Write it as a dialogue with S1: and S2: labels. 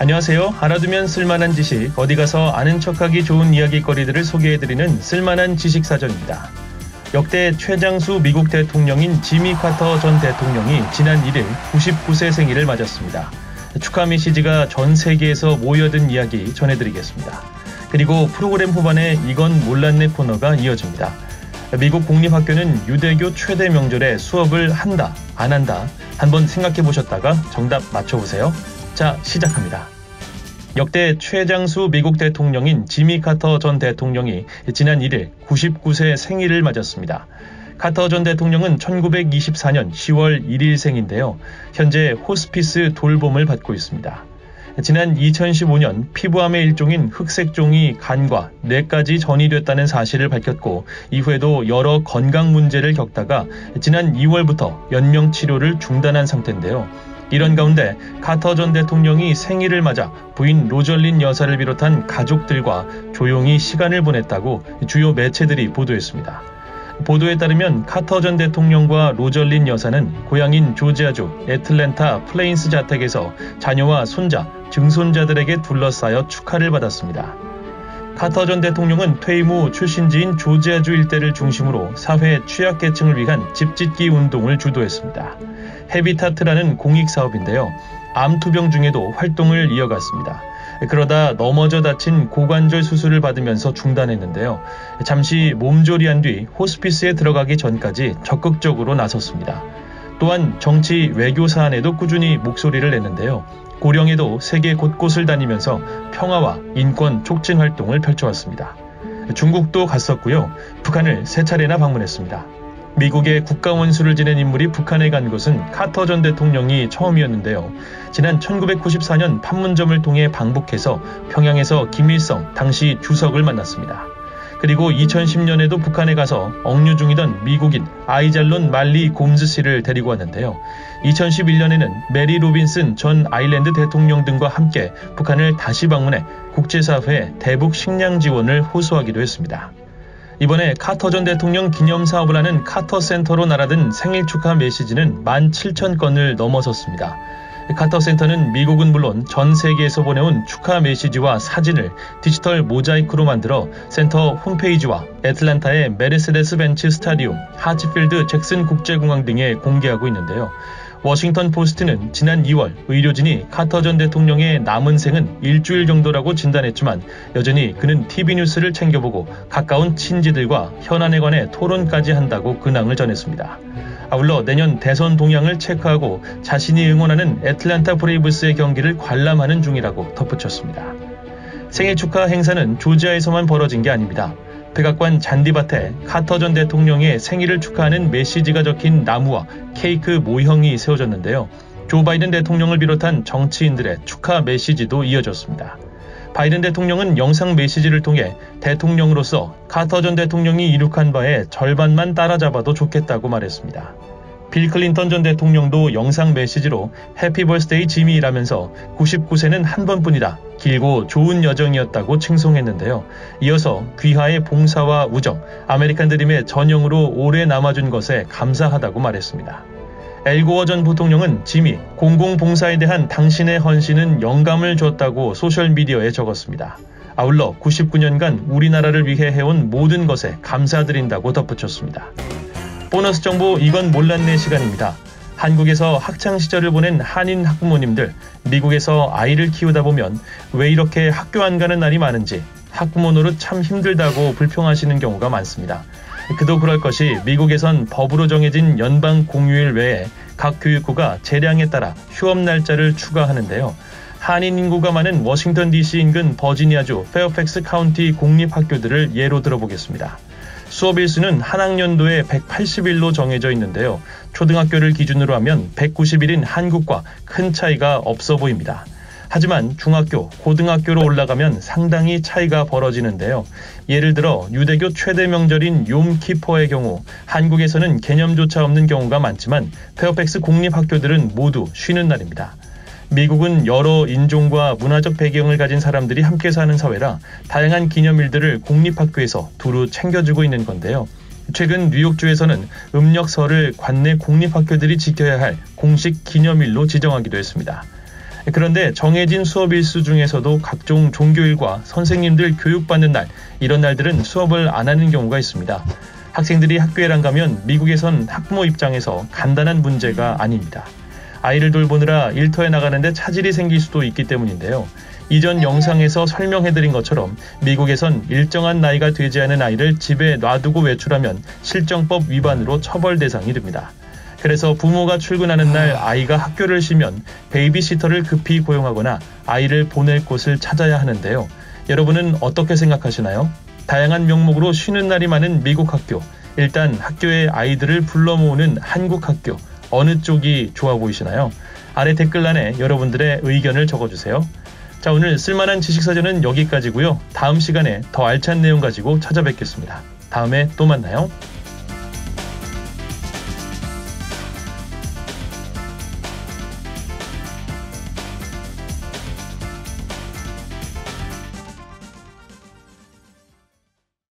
S1: 안녕하세요. 알아두면 쓸만한 지식, 어디 가서 아는 척하기 좋은 이야기거리들을 소개해드리는 쓸만한 지식사전입니다. 역대 최장수 미국 대통령인 지미 카터 전 대통령이 지난 1일 99세 생일을 맞았습니다. 축하 메시지가 전 세계에서 모여든 이야기 전해드리겠습니다. 그리고 프로그램 후반에 이건 몰랐네 코너가 이어집니다. 미국 공립학교는 유대교 최대 명절에 수업을 한다, 안 한다 한번 생각해보셨다가 정답 맞춰보세요. 자, 시작합니다. 역대 최장수 미국 대통령인 지미 카터 전 대통령이 지난 1일 99세 생일을 맞았습니다. 카터 전 대통령은 1924년 10월 1일 생인데요. 현재 호스피스 돌봄을 받고 있습니다. 지난 2015년 피부암의 일종인 흑색종이 간과 뇌까지 전이됐다는 사실을 밝혔고 이후에도 여러 건강 문제를 겪다가 지난 2월부터 연명 치료를 중단한 상태인데요. 이런 가운데 카터 전 대통령이 생일을 맞아 부인 로절린 여사를 비롯한 가족들과 조용히 시간을 보냈다고 주요 매체들이 보도했습니다. 보도에 따르면 카터 전 대통령과 로절린 여사는 고향인 조지아주 애틀랜타 플레인스 자택에서 자녀와 손자, 증손자들에게 둘러싸여 축하를 받았습니다. 카터 전 대통령은 퇴임 후 출신지인 조지아주 일대를 중심으로 사회 취약계층을 위한 집짓기 운동을 주도했습니다. 헤비타트라는 공익사업인데요. 암투병 중에도 활동을 이어갔습니다. 그러다 넘어져 다친 고관절 수술을 받으면서 중단했는데요. 잠시 몸조리한 뒤 호스피스에 들어가기 전까지 적극적으로 나섰습니다. 또한 정치 외교 사안에도 꾸준히 목소리를 냈는데요. 고령에도 세계 곳곳을 다니면서 평화와 인권 촉진 활동을 펼쳐왔습니다. 중국도 갔었고요. 북한을 3차례나 방문했습니다. 미국의 국가원수를 지낸 인물이 북한에 간 것은 카터 전 대통령이 처음이었는데요. 지난 1994년 판문점을 통해 방북해서 평양에서 김일성 당시 주석을 만났습니다. 그리고 2010년에도 북한에 가서 억류 중이던 미국인 아이잘론 말리 곰즈 씨를 데리고 왔는데요. 2011년에는 메리 로빈슨 전 아일랜드 대통령 등과 함께 북한을 다시 방문해 국제사회에 대북 식량 지원을 호소하기도 했습니다. 이번에 카터 전 대통령 기념사업을 하는 카터 센터로 날아든 생일 축하 메시지는 17,000건을 넘어섰습니다. 카터 센터는 미국은 물론 전 세계에서 보내온 축하 메시지와 사진을 디지털 모자이크로 만들어 센터 홈페이지와 애틀랜타의 메르세데스 벤츠 스타디움, 하치필드 잭슨 국제공항 등에 공개하고 있는데요. 워싱턴 포스트는 지난 2월 의료진이 카터 전 대통령의 남은 생은 일주일 정도라고 진단했지만 여전히 그는 TV 뉴스를 챙겨보고 가까운 친지들과 현안에 관해 토론까지 한다고 근황을 전했습니다. 아울러 내년 대선 동향을 체크하고 자신이 응원하는 애틀랜타 브레이브스의 경기를 관람하는 중이라고 덧붙였습니다. 생일 축하 행사는 조지아에서만 벌어진 게 아닙니다. 백악관 잔디밭에 카터 전 대통령의 생일을 축하하는 메시지가 적힌 나무와 케이크 모형이 세워졌는데요. 조 바이든 대통령을 비롯한 정치인들의 축하 메시지도 이어졌습니다. 바이든 대통령은 영상 메시지를 통해 대통령으로서 카터 전 대통령이 이룩한 바에 절반만 따라잡아도 좋겠다고 말했습니다. 빌 클린턴 전 대통령도 영상 메시지로 해피 버스데이 지미라면서 99세는 한 번뿐이다. 길고 좋은 여정이었다고 칭송했는데요. 이어서 귀하의 봉사와 우정, 아메리칸 드림의 전형으로 오래 남아준 것에 감사하다고 말했습니다. 엘 고어 전 부통령은 지미, 공공봉사에 대한 당신의 헌신은 영감을 줬다고 소셜미디어에 적었습니다. 아울러 99년간 우리나라를 위해 해온 모든 것에 감사드린다고 덧붙였습니다. 보너스 정보 이건 몰랐네 시간입니다. 한국에서 학창시절을 보낸 한인 학부모님들, 미국에서 아이를 키우다 보면 왜 이렇게 학교 안 가는 날이 많은지 학부모 노릇 참 힘들다고 불평하시는 경우가 많습니다. 그도 그럴 것이 미국에선 법으로 정해진 연방 공휴일 외에 각 교육부가 재량에 따라 휴업 날짜를 추가하는데요. 한인 인구가 많은 워싱턴 DC 인근 버지니아주 페어팩스 카운티 공립학교들을 예로 들어보겠습니다. 수업 일수는 한 학년도에 180일로 정해져 있는데요. 초등학교를 기준으로 하면 190일인 한국과 큰 차이가 없어 보입니다. 하지만 중학교, 고등학교로 올라가면 상당히 차이가 벌어지는데요. 예를 들어 유대교 최대 명절인 욤키퍼의 경우 한국에서는 개념조차 없는 경우가 많지만 페어팩스 공립학교들은 모두 쉬는 날입니다. 미국은 여러 인종과 문화적 배경을 가진 사람들이 함께 사는 사회라 다양한 기념일들을 공립학교에서 두루 챙겨주고 있는 건데요. 최근 뉴욕주에서는 음력설을 관내 공립학교들이 지켜야 할 공식 기념일로 지정하기도 했습니다. 그런데 정해진 수업 일수 중에서도 각종 종교일과 선생님들 교육받는 날, 이런 날들은 수업을 안 하는 경우가 있습니다. 학생들이 학교에 안 가면 미국에선 학부모 입장에서 간단한 문제가 아닙니다. 아이를 돌보느라 일터에 나가는데 차질이 생길 수도 있기 때문인데요. 이전 영상에서 설명해드린 것처럼 미국에선 일정한 나이가 되지 않은 아이를 집에 놔두고 외출하면 실정법 위반으로 처벌 대상이 됩니다. 그래서 부모가 출근하는 날 아이가 학교를 쉬면 베이비시터를 급히 고용하거나 아이를 보낼 곳을 찾아야 하는데요. 여러분은 어떻게 생각하시나요? 다양한 명목으로 쉬는 날이 많은 미국 학교. 일단 학교에 아이들을 불러 모으는 한국 학교. 어느 쪽이 좋아 보이시나요? 아래 댓글란에 여러분들의 의견을 적어주세요. 자, 오늘 쓸만한 지식사전은 여기까지고요. 다음 시간에 더 알찬 내용 가지고 찾아뵙겠습니다. 다음에 또 만나요.